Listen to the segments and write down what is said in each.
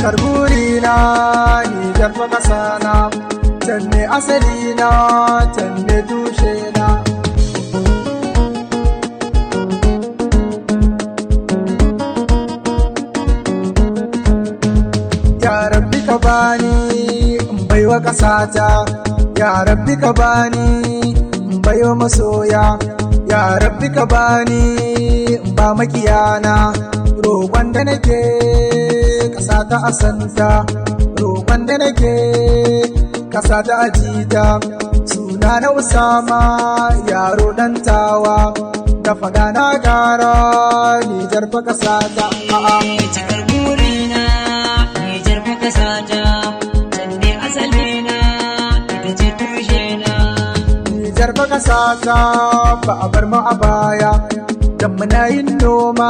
cikar burina Nijar fa kasana, can ne asalina, can ne tushena. Ya Rabbi ka bani in baiwa kasata, ya Rabbi ka bani in baiwa masoya, ya Rabbi ka bani in ba makiyana. Roƙon da nake ƙasa ta asanta, roƙon da nake ƙasa ta ajita. Suna na Usama yaro ɗan tawa, da faɗa na ƙara Nijar fa ƙasa ta. Cikar burina Nijar fa ƙasa ta, can ne asalina, ita ce tushena. Nijar fa ƙasa ta ba a bar mu a baya, dan muna yin noma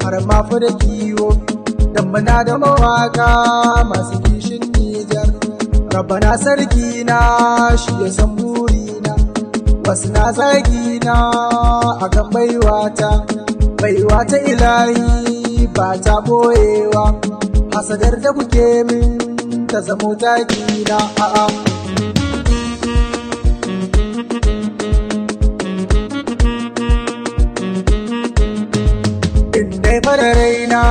har ma fa da kiwo, dan muna da mawaka masu kishin Nijar. Rabbana sarki na shi ya san burina, wasu na zagi na a kan baiwata ilahi ba ta boyewa. Hasadar da kuke min ta zamo taki na a'a. Indai fara raina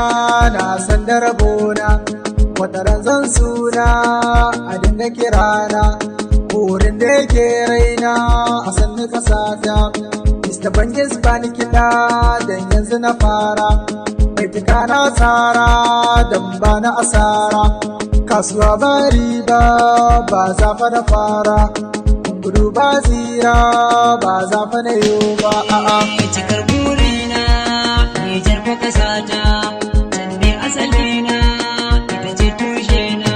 na san da rabona, wata zan suna a dinga kirana. Burin da yake raina a sannu kasata, Mr. Bangis ba ni kiɗa don yanzu na fara. Mai tuka na tsara don ba na asara, kasuwa ba riba ba zafa na fara. Gudu ba tsira ba zafa na yi ba a'a. Cikar burina Nijar fa ƙasa ta, can ne asalina, ita ce tushena.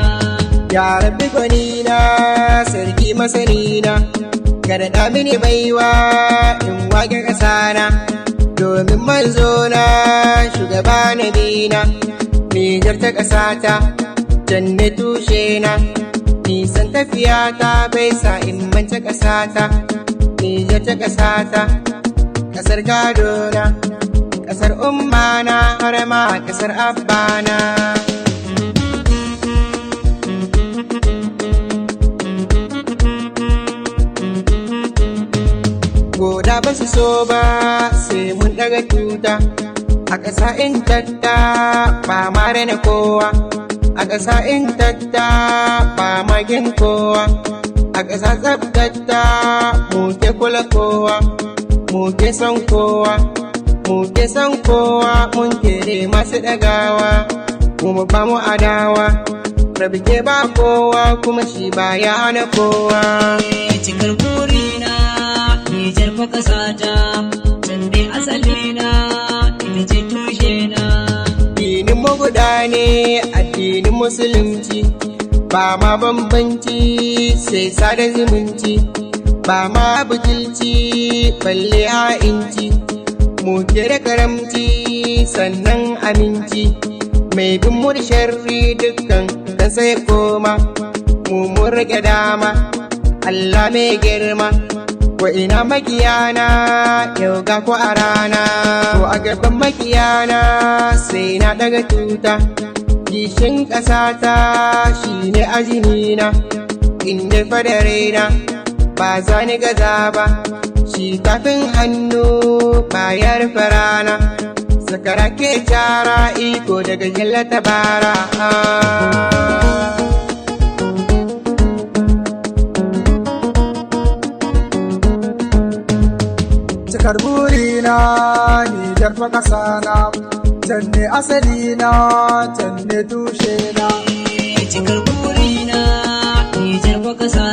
Ya Rabbi gwanina, sarki masarina, garda mini baiwa in wage ƙasana, domin manzona shugaba nabina. Nijar ta ƙasata, can ne tushena, nisan tafiya ta bai sa in manta ƙasata. Nijar ta ƙasata, ƙasar gadona, ƙasar ummana har ma ƙasar abbana. Goda ba su so ba sai mun daga tuta, a ƙasa in tatta ba ma na kowa, a ƙasa in tatta ba magin kowa, a ƙasa tsabtatta mu ke kula kowa, mu ke son kowa, mu ke son kowa, mun kere masu ɗagawa, mu ba mu adawa. Rabi ke ba kowa kuma shi ba ya hana kowa. Cikar burina Nijar fa ƙasa ta, can ne asalina, ita ce tushena. Addinin maguda ne addinin musulunci, ba ma bambanci sai sada zumunci, ba ma butulci balle ha'inci. Mu ke da karamci sannan aminci, mai bin mu da sharri dukkan kan sai koma. Mu mun rage dama Allah mai girma, wa ina makiyana yau ga ku a rana. Ko a gaban makiyana sai na daga tuta, kishin ƙasata shi ne ajinina. Inda fada raina ba za ni gaza ba, shi tafin hannu ba ya rufe rana. Sakara ke tara iko daga jallata bara. Cikar burina Nijar fa kasana, can ne asalina, can ne tushena. Cikar burina Nijar fa ƙasa